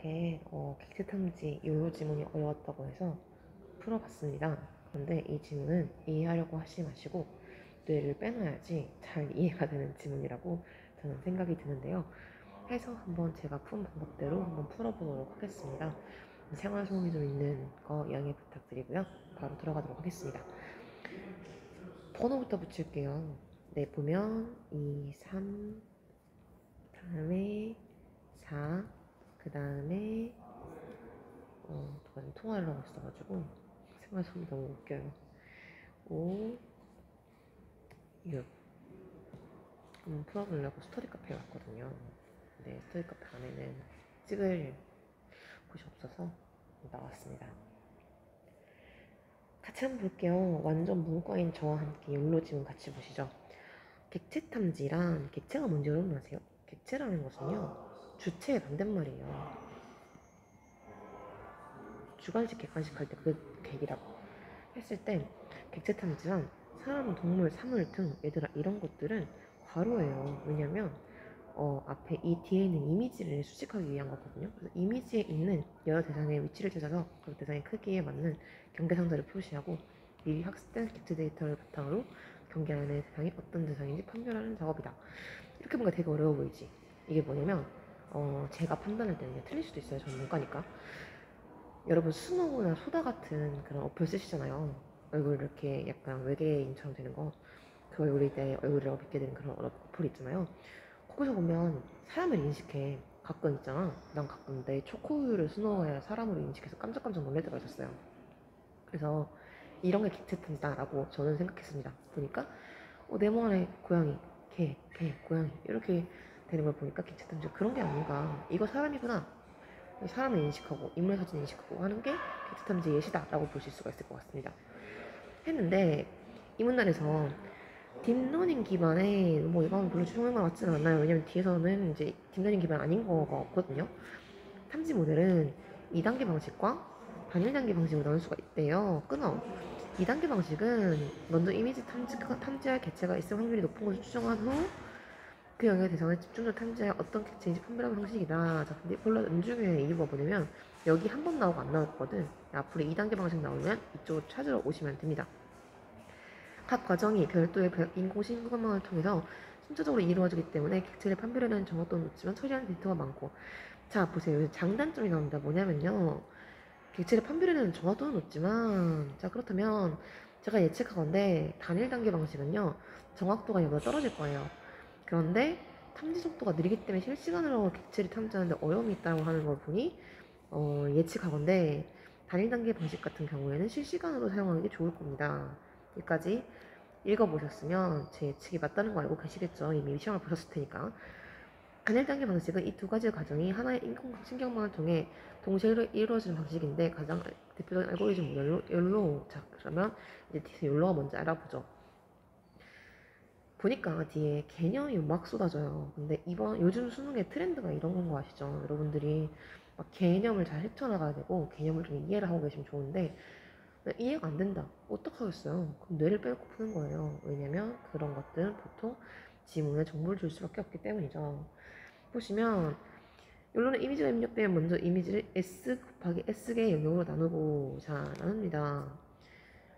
이렇게 객체 탐지 요요 지문이 어려웠다고 해서 풀어봤습니다. 그런데 이 지문은 이해하려고 하지 마시고 뇌를 빼놔야지 잘 이해가 되는 지문이라고 저는 생각이 드는데요. 해서 한번 제가 푼 방법대로 한번 풀어보도록 하겠습니다. 생활 소음이 좀 있는 거 양해 부탁드리고요. 바로 들어가도록 하겠습니다. 번호부터 붙일게요. 네, 보면 2, 3, 다음에 4, 그 다음에 누가 좀 통화를 하고 있어가지고 생활 소음이 너무 웃겨요. 5, 6. 풀어보려고 스터디 카페에 왔거든요. 네, 스터디 카페 안에는 찍을 곳이 없어서 나왔습니다. 같이 한번 볼게요. 완전 문과인 저와 함께 욜로 지문 같이 보시죠. 객체 탐지란 객체가 뭔지 여러분 아세요? 객체라는 것은요, 주체의 반대말이에요. 주관식, 객관식 할 때 그 객이라고 했을 때 객체 탐지란 사람, 동물, 사물 등 얘들아 이런 것들은 괄호예요. 왜냐면 앞에 이 뒤에 있는 이미지를 수식하기 위한 거거든요. 그래서 이미지에 있는 여러 대상의 위치를 찾아서 그 대상의 크기에 맞는 경계상자를 표시하고 미리 학습된 객체 데이터를 바탕으로 경계 안의 대상이 어떤 대상인지 판별하는 작업이다. 이렇게 보니까 되게 어려워 보이지? 이게 뭐냐면 제가 판단할 때는 틀릴 수도 있어요. 저는 문과니까. 여러분 스노우나 소다 같은 그런 어플 쓰시잖아요. 얼굴 이렇게 약간 외계인처럼 되는 거. 그 얼굴일 때 얼굴이라고 믿게 되는 그런 어플 있잖아요. 거기서 보면 사람을 인식해. 가끔 있잖아. 난 가끔 내 초코우유를 스노우에 사람으로 인식해서 깜짝깜짝 놀랄 때가 있었어요. 그래서 이런 게 객체탐지다라고 저는 생각했습니다. 보니까 네모 안에 고양이, 개, 고양이 이렇게 되는 걸 보니까 객체탐지 그런 게 아닌가. 이거 사람이구나. 사람을 인식하고 인물 사진 인식하고 하는 게 객체탐지 예시다라고 보실 수가 있을 것 같습니다. 했는데 이 문단에서 딥러닝 기반의 뭐 이건 별로 중요한 것 같지는 않아요. 왜냐면 뒤에서는 이제 딥러닝 기반 아닌 거가 없거든요. 탐지 모델은 2단계 방식과 단일 단계 방식으로 나눌 수가 있대요. 끊어. 2단계 방식은 먼저 이미지 탐지할 객체가 있을 확률이 높은 것을 추정한 후 그 영역의 대상을 집중적으로 탐지하여 어떤 객체인지 판별하는 방식이다. 자, 근데 별로 안 중요해. 이유가 뭐냐면 여기 한 번 나오고 안 나왔거든. 앞으로 2단계 방식 나오면 이쪽으로 찾으러 오시면 됩니다. 각 과정이 별도의 인공신경망을 통해서 순차적으로 이루어지기 때문에 객체를 판별하는 정확도는 높지만 처리하는 데이터가 많고. 자, 보세요. 장단점이 나옵니다. 뭐냐면요, 객체를 판별하는 정확도는 높지만, 자, 그렇다면 제가 예측하건데 단일 단계 방식은요 정확도가 이보다 떨어질 거예요. 그런데 탐지 속도가 느리기 때문에 실시간으로 객체를 탐지하는데 어려움이 있다고 하는 걸 보니 예측하건데 단일 단계 방식 같은 경우에는 실시간으로 사용하는 게 좋을 겁니다. 여기까지 읽어보셨으면 제 예측이 맞다는 거 알고 계시겠죠. 이미 시험을 보셨을 테니까. 단일 단계 방식은 이 두 가지 과정이 하나의 인공신경망을 통해 동시에 이루어지는 방식인데 가장 대표적인 알고리즘 욜로. 자, 그러면 이제 뒤에서 욜로가 뭔지 알아보죠. 보니까 뒤에 개념이 막 쏟아져요. 근데 요즘 수능의 트렌드가 이런 건 거 아시죠? 여러분들이 막 개념을 잘 헤쳐나가야 되고 개념을 좀 이해를 하고 계시면 좋은데 이해가 안 된다. 어떡하겠어요? 그럼 뇌를 빼놓고 푸는 거예요. 왜냐면 그런 것들은 보통 지문에 정보를 줄 수밖에 없기 때문이죠. 보시면 욜로는 이미지가 입력되면 먼저 이미지를 S 곱하기 S개의 영역으로 나누고, 자, 나눕니다.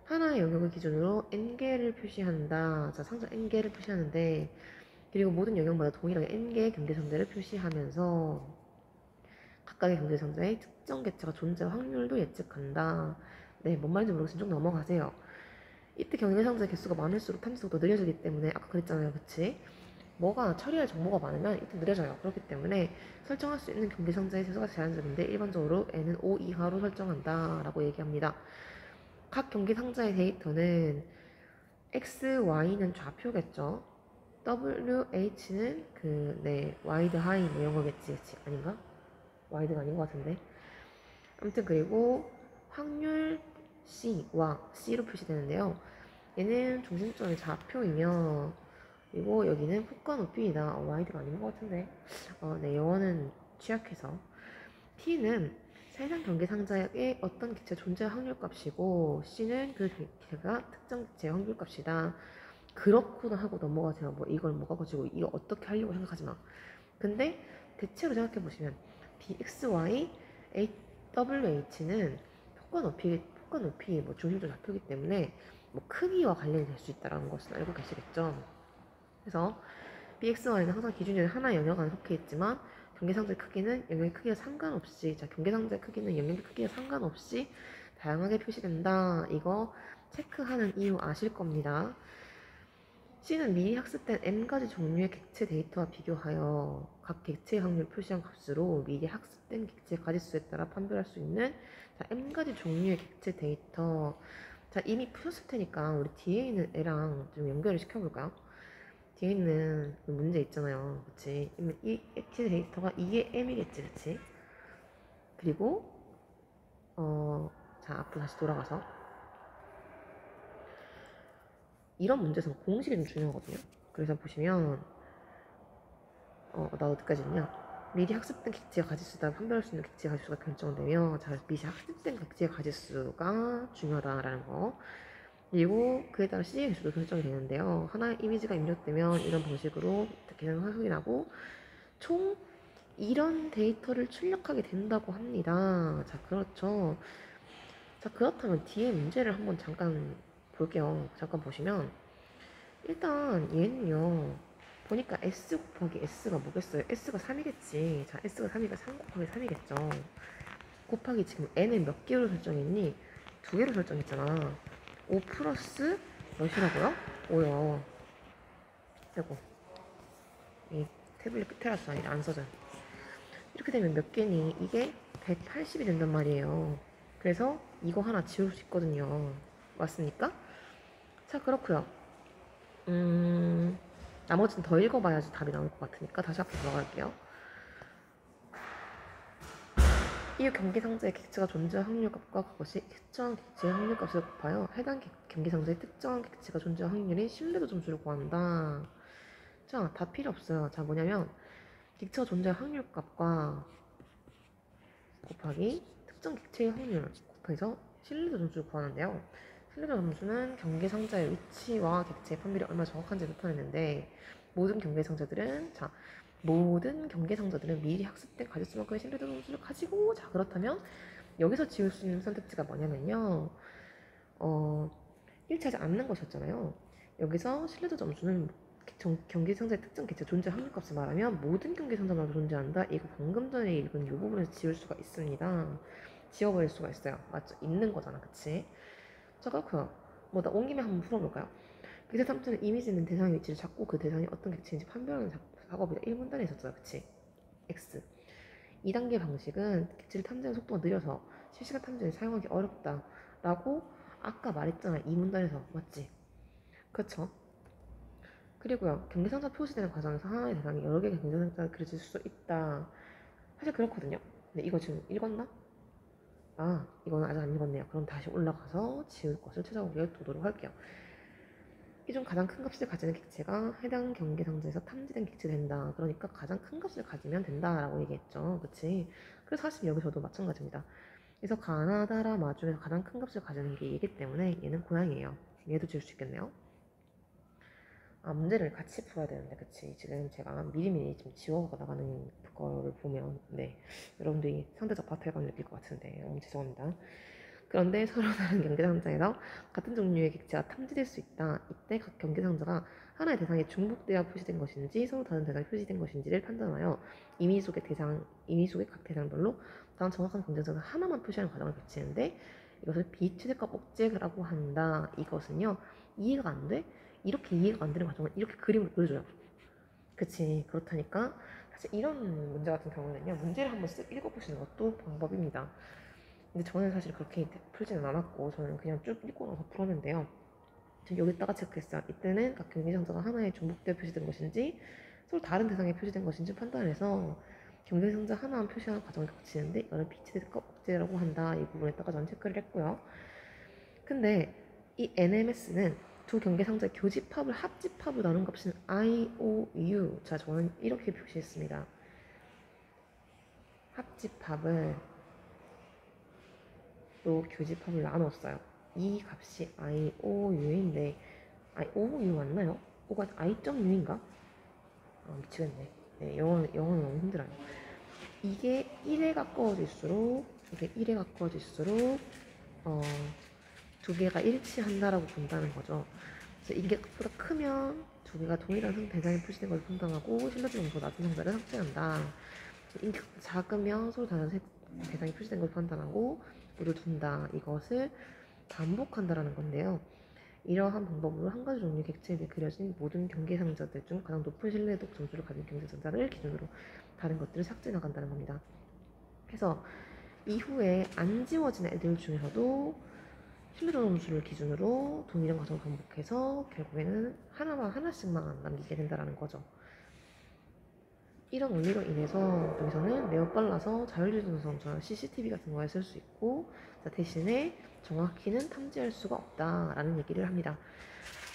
하나의 영역을 기준으로 n개를 표시한다. 자, 상자 n개를 표시하는데, 그리고 모든 영역마다 동일하게 n개의 경계선들을 표시하면서 각각의 경계선자의 특정 객체가 존재할 확률도 예측한다. 네, 뭔 말인지 모르겠으면 좀 넘어가세요. 이때 경계선자의 개수가 많을수록 탐지속도 느려지기 때문에 아까 그랬잖아요, 그치? 뭐가 처리할 정보가 많으면 이때 느려져요. 그렇기 때문에 설정할 수 있는 경계선자의 개수가 자연적인데 일반적으로 n은 5 이하로 설정한다 라고 얘기합니다. 각 경계상자의 데이터는 x, y는 좌표겠죠. wh는 와이드 하이 뭐 이런 거겠지. 아닌가? 와이드가 아닌 것 같은데. 아무튼 그리고 확률 c와 c로 표시되는데요. 얘는 중심점의 좌표이며, 그리고 여기는 폭과 높이이다. 와이드가 아닌 것 같은데. 네, 영어는 취약해서. t는 세상 경계 상자의 어떤 객체 존재 확률 값이고, c는 그 객체가 특정 객체의 확률 값이다. 그렇구나 하고 넘어가세요. 뭐 이걸 뭐가 가지고 이거 어떻게 하려고 생각하지 마. 근데 대체로 생각해 보시면 BXY, AWH는 폭과 높이 뭐 중심적 좌표이기 때문에 뭐 크기와 관련이 될 수 있다는 것은 알고 계시겠죠? 그래서 BXY는 항상 기준에 하나의 영역 안에 속해 있지만 경계상자의 크기는 영역의 크기와 상관없이, 자, 경계상자의 크기는 영역의 크기와 상관없이 다양하게 표시된다. 이거 체크하는 이유 아실 겁니다. C는 미리 학습된 M가지 종류의 객체 데이터와 비교하여 각 객체의 확률 표시한 값으로 미리 학습된 객체 가지수에 따라 판별할 수 있는, 자, M가지 종류의 객체 데이터. 자, 이미 푸셨을 테니까 우리 뒤에 있는 애랑 좀 연결을 시켜볼까요? 뒤에 있는 그 문제 있잖아요. 그치? 이 객체 데이터가 이게 M이겠지, 그치? 그리고 자, 앞으로 다시 돌아가서 이런 문제에서 공식이 좀 중요하거든요. 그래서 보시면 나 어디까지 있냐? 미리 학습된 객체의 가지수에 따라 판별할 수 있는 객체의 가지수가 결정되며, 자, 미리 학습된 객체의 가지수가 중요하다라는 거. 그리고 그에 따라 C의 개수도 결정이 되는데요. 하나의 이미지가 입력되면 이런 방식으로 계산을 확인하고 총 이런 데이터를 출력하게 된다고 합니다. 자, 그렇죠. 자, 그렇다면 뒤에 문제를 한번 잠깐 볼게요. 잠깐 보시면 일단 얘는요, 보니까 S 곱하기 S가 뭐겠어요? S가 3이겠지. 자, S가 3이니까 3 곱하기 3이겠죠. 곱하기 지금 N을 몇 개로 설정했니? 2개로 설정했잖아. 5 플러스 몇이라고요? 5요. 아이고, 이 태블릿 끝에라서 아니라 안 써져. 이렇게 되면 몇 개니? 이게 180이 된단 말이에요. 그래서 이거 하나 지울 수 있거든요. 맞습니까? 자, 그렇고요. 나머지는 더 읽어봐야지 답이 나올 것 같으니까 다시 앞으로 돌아갈게요. 이후 경계상자의 객체가 존재할 확률값과 그것이 특정한 객체의 확률값을 곱하여 해당 경계상자의 특정한 객체가 존재할 확률인 신뢰도 점수를 구한다. 자, 다 필요 없어요. 자, 뭐냐면 객체가 존재할 확률값과 곱하기 특정 객체의 확률 곱해서 신뢰도 점수를 구하는데요. 신뢰도 점수는 경계상자의 위치와 객체의 판별이 얼마나 정확한지 나타내는데, 모든 경계상자들은 미리 학습된 가지수만큼의 신뢰도 점수를 가지고, 자, 그렇다면 여기서 지울 수 있는 선택지가 뭐냐면요, 1차지 않는 것이었잖아요. 여기서 신뢰도 점수는 경계상자의 특정 객체 존재 확률값을 말하면 모든 경계상자마다 존재한다. 이거 방금 전에 읽은 이 부분에서 지울 수가 있습니다. 지워버릴 수가 있어요. 맞죠? 있는 거잖아, 그치? 자, 그렇고요. 뭐, 나 온 김에 한번 풀어볼까요? 객체 탐지는 이미지 있는 대상의 위치를 찾고 그 대상이 어떤 객체인지 판별하는 작업이다. 1문단에 있었잖아, 그치? X. 2단계 방식은 객체를 탐지하는 속도가 느려서 실시간 탐지를 사용하기 어렵다. 라고 아까 말했잖아, 2문단에서. 맞지? 그쵸? 그리고요, 경계상자 표시되는 과정에서 하나의 대상이 여러 개의 경계상자가 그려질 수 있다. 사실 그렇거든요. 근데 이거 지금 읽었나? 아, 이거는 아직 안 읽었네요. 그럼 다시 올라가서 지울 것을 찾아보도록 할게요. 이 중 가장 큰 값을 가지는 객체가 해당 경계상자에서 탐지된 객체 된다. 그러니까 가장 큰 값을 가지면 된다라고 얘기했죠. 그치? 그래서 사실 여기서도 마찬가지입니다. 그래서 가나다라 중에서 가장 큰 값을 가지는 게 얘기 때문에 얘는 고양이에요. 얘도 지울 수 있겠네요. 아, 문제를 같이 풀어야 되는데, 그치? 지금 제가 미리미리 좀 지워가 나가는 거를 보면, 네, 여러분들이 상대적 박탈감을 느낄 것 같은데, 여러분 죄송합니다. 그런데 서로 다른 경계상자에서 같은 종류의 객체가 탐지될 수 있다. 이때 각 경계상자가 하나의 대상에 중복되어 표시된 것인지 서로 다른 대상에 표시된 것인지를 판단하여 이미지 속의 각 대상별로 가장 정확한 경계상자 하나만 표시하는 과정을 거치는데, 이것을 비최대값 억제라고 한다. 이것은요, 이해가 안 돼? 이렇게 이해가 안 되는 과정을 이렇게 그림으로 그려줘요. 그치? 그렇다니까 사실 이런 문제 같은 경우는요, 문제를 한번 쓱 읽어보시는 것도 방법입니다. 근데 저는 사실 그렇게 풀지는 않았고, 저는 그냥 쭉 읽고 나서 풀었는데요. 전 여기다가 체크했어요. 이때는 각 경계상자가 하나에 중복되어 표시된 것인지 서로 다른 대상에 표시된 것인지 판단해서 경계상자 하나만 표시하는 과정을 거치는데, 이거를 비치대값 억제라고 한다. 이 부분에다가 전 체크를 했고요. 근데 이 NMS는 두 경계상자의 교집합을 합집합으로 나눈 값은 IOU. 자, 저는 이렇게 표시했습니다. 합집합을 또 교집합을 나눴어요. 이 값이 IOU인데, IOU 맞나요? I.U인가? 아, 미치겠네. 네, 영어는 너무 힘들어요. 이게 1에 가까워질수록 이게 1에 가까워질수록 두 개가 일치한다라고 본다는 거죠. 그래서 인계값보다 크면 두 개가 동일한 대상에 표시된 걸 판단하고 신뢰도가 낮은 상자를 삭제한다. 인계값보다 작으면 서로 다른 대상에 표시된 걸 판단하고 모두 둔다. 이것을 반복한다라는 건데요. 이러한 방법으로 한 가지 종류의 객체에 대해 그려진 모든 경계상자들 중 가장 높은 신뢰도 점수를 가진 경계상자를 기준으로 다른 것들을 삭제 나간다는 겁니다. 그래서 이후에 안 지워진 애들 중에서도 신뢰도 점수를 기준으로 동일한 과정을 반복해서 결국에는 하나씩만 남기게 된다는 거죠. 이런 원리로 인해서 여기서는 매우 빨라서 자율주행 동선처럼 CCTV 같은 거에 쓸 수 있고, 대신에 정확히는 탐지할 수가 없다라는 얘기를 합니다.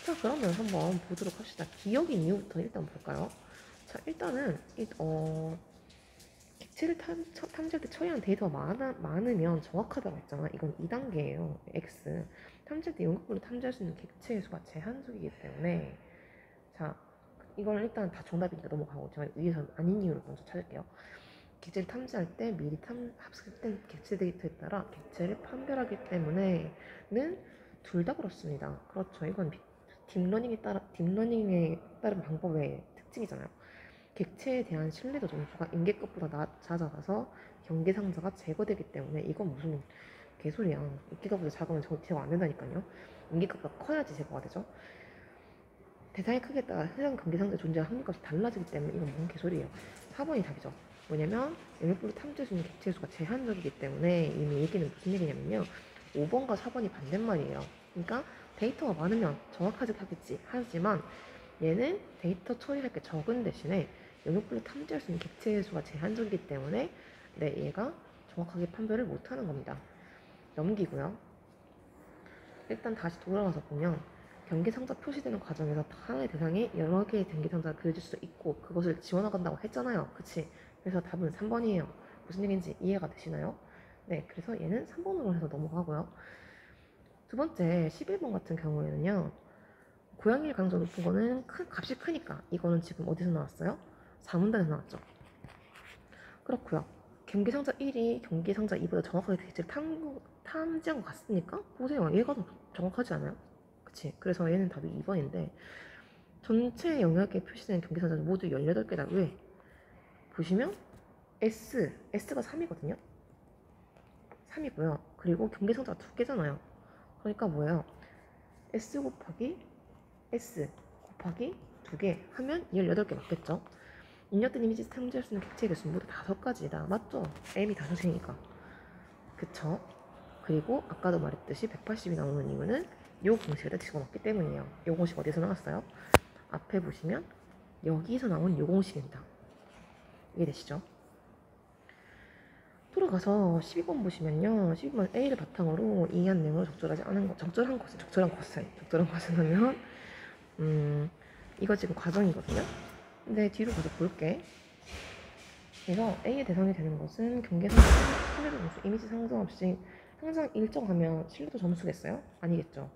자, 그러면 한번 보도록 합시다. 기억인 이유부터 일단 볼까요? 자, 일단은 객체를 탐지할 때 처리하는 데이터가 많으면 정확하다고 했잖아. 이건 2단계예요. X. 탐지할 때 연극별로 탐지할 수 있는 객체의 수가 제한적이기 때문에, 자, 이거는 일단 다 정답이니까 넘어가고 제가 위에서 아닌 이유를 먼저 찾을게요. 객체를 탐지할 때 미리 합숙된 객체 데이터에 따라 객체를 판별하기 때문에는 둘 다 그렇습니다. 그렇죠. 이건 딥러닝에 따른 방법의 특징이잖아요. 객체에 대한 신뢰도 점수가 인계값보다 낮아져서 경계상자가 제거되기 때문에 이건 무슨 개소리야. 인계값보다 작으면 제거 안 된다니까요. 인계값보다 커야지 제거가 되죠. 대상의 크기에 따라 해당 경계상자의 존재 확률값이 달라지기 때문에 이건 뭔 개소리예요. 4번이 답이죠. 뭐냐면 영역별로 탐지할 수 있는 객체 수가 제한적이기 때문에 이미 얘기는 무슨 얘기냐면요. 5번과 4번이 반대말이에요. 그러니까 데이터가 많으면 정확하게 하겠지. 하지만 얘는 데이터 처리할 게 적은 대신에 영역별로 탐지할 수 있는 객체의 수가 제한적이기 때문에 얘가 정확하게 판별을 못하는 겁니다. 넘기고요. 일단 다시 돌아가서 보면 경계상자 표시되는 과정에서 하나의 대상에 여러 개의 경계상자가 그려질 수 있고 그것을 지워나간다고 했잖아요. 그치? 그래서 답은 3번이에요. 무슨 얘기인지 이해가 되시나요? 네, 그래서 얘는 3번으로 해서 넘어가고요. 두 번째 11번 같은 경우에는요. 고양이의 가능성 높은 거는 값이 크니까 이거는 지금 어디서 나왔어요? 4문단에서 나왔죠. 그렇고요. 경계상자 1이 경계상자 2보다 정확하게 객체를 탐지한 것 같으니까 보세요. 얘가 더 정확하지 않아요? 그치? 그래서 얘는 답이 2번인데 전체 영역에 표시되는 경계상자는 모두 18개다. 왜? 보시면 S가 3이거든요. 3이고요. 그리고 경계상자가 2개잖아요. 그러니까 뭐예요? S 곱하기 S 곱하기 2개 하면 18개 맞겠죠? 입력된 이미지 탐지할 수 있는 객체의 개수는 모두 5가지다. 맞죠? M이 5개니까. 그쵸? 그리고 아까도 말했듯이 180이 나오는 이유는 이 공식에다 집어넣기 때문이에요. 이 공식 어디서 나왔어요? 앞에 보시면 여기서 나온 이 공식입니다. 이해되시죠? 돌아가서 12번 보시면요. 12번 A를 바탕으로 이해한 내용을 적절한 것을 하면 이거 지금 과정이거든요. 근데 뒤로 가서 볼게. 그래서 A의 대상이 되는 것은 경계상 신뢰도 점수 이미지 상승 없이 항상 일정하면 신뢰도 점수겠어요? 아니겠죠.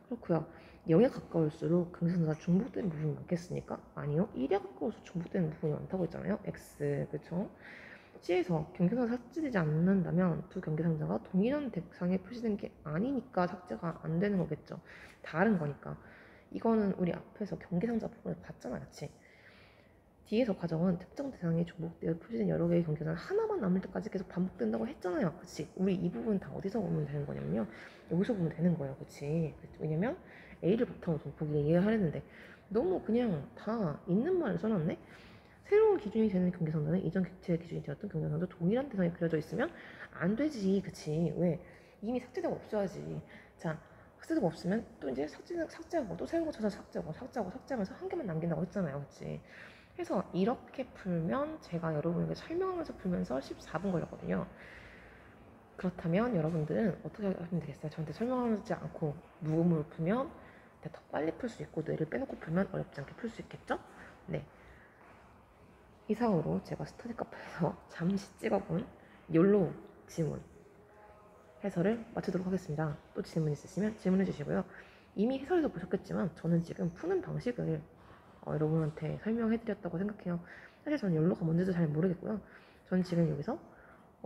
그렇고요. 0에 가까울수록 경계상자가 중복되는 부분이 많겠습니까? 아니요. 1에 가까울수록 중복되는 부분이 많다고 했잖아요. X, 그쵸? C에서 경계상자 삭제되지 않는다면 두 경계상자가 동일한 대상에 표시된 게 아니니까 삭제가 안 되는 거겠죠. 다른 거니까. 이거는 우리 앞에서 경계상자 부분을 봤잖아, 그치? 뒤에서 과정은 특정 대상에 중복되어 표시된 여러 개의 경계상 하나만 남을 때까지 계속 반복된다고 했잖아요. 그치? 우리 이 부분 다 어디서 보면 되는 거냐면요. 여기서 보면 되는 거예요. 그치? 왜냐면 A를 바탕으로 보기에 이해하려는데 너무 그냥 다 있는 말을 써놨네? 새로운 기준이 되는 경계선자는 이전 객체의 기준이 되었던 경계선자 동일한 대상에 그려져 있으면 안 되지. 그치? 왜? 이미 삭제되고 없어야지. 자, 삭제되고 없으면 또 이제 삭제하고 또 새로운 거 찾아서 삭제하면서 한 개만 남긴다고 했잖아요. 그치? 그래서 이렇게 풀면 제가 여러분에게 설명하면서 풀면서 14분 걸렸거든요. 그렇다면 여러분들은 어떻게 하면 되겠어요? 저한테 설명하지 않고 무음으로 풀면 더 빨리 풀 수 있고 뇌를 빼놓고 풀면 어렵지 않게 풀 수 있겠죠? 네. 이상으로 제가 스터디 카페에서 잠시 찍어본 욜로 지문 해설을 마치도록 하겠습니다. 또 질문 있으시면 질문해 주시고요. 이미 해설에서 보셨겠지만 저는 지금 푸는 방식을 여러분한테 설명해 드렸다고 생각해요. 사실 저는 욜로가 뭔지도 잘 모르겠고요. 전 지금 여기서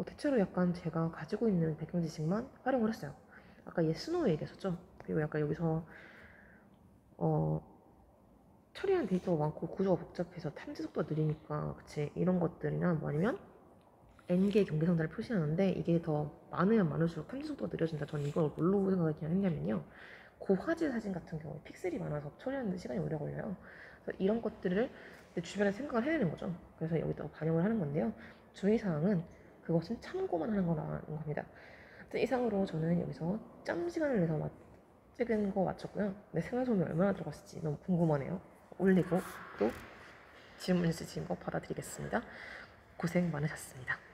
대체로 약간 제가 가지고 있는 배경 지식만 활용을 했어요. 아까 얘 스노우 얘기했었죠. 그리고 약간 여기서 처리한 데이터가 많고 구조가 복잡해서 탐지 속도가 느리니까 그치 이런 것들이나 뭐 아니면 n개의 경계 상자를 표시하는데 이게 더 많으면 많을수록 탐지 속도가 느려진다. 전 이걸 뭘로 생각했냐면요. 고화질 사진 같은 경우에 픽셀이 많아서 처리하는데 시간이 오래 걸려요. 그래서 이런 것들을 내 주변에 생각을 해내는 거죠. 그래서 여기다 반영을 하는 건데요. 주의사항은 그것은 참고만 하는 거라는 겁니다. 이상으로 저는 여기서 짬 시간을 내서 찍은 거 맞췄고요. 내 생활소음이 얼마나 들어갔을지 너무 궁금하네요. 올리고 또 질문 있으신 거 받아드리겠습니다. 고생 많으셨습니다.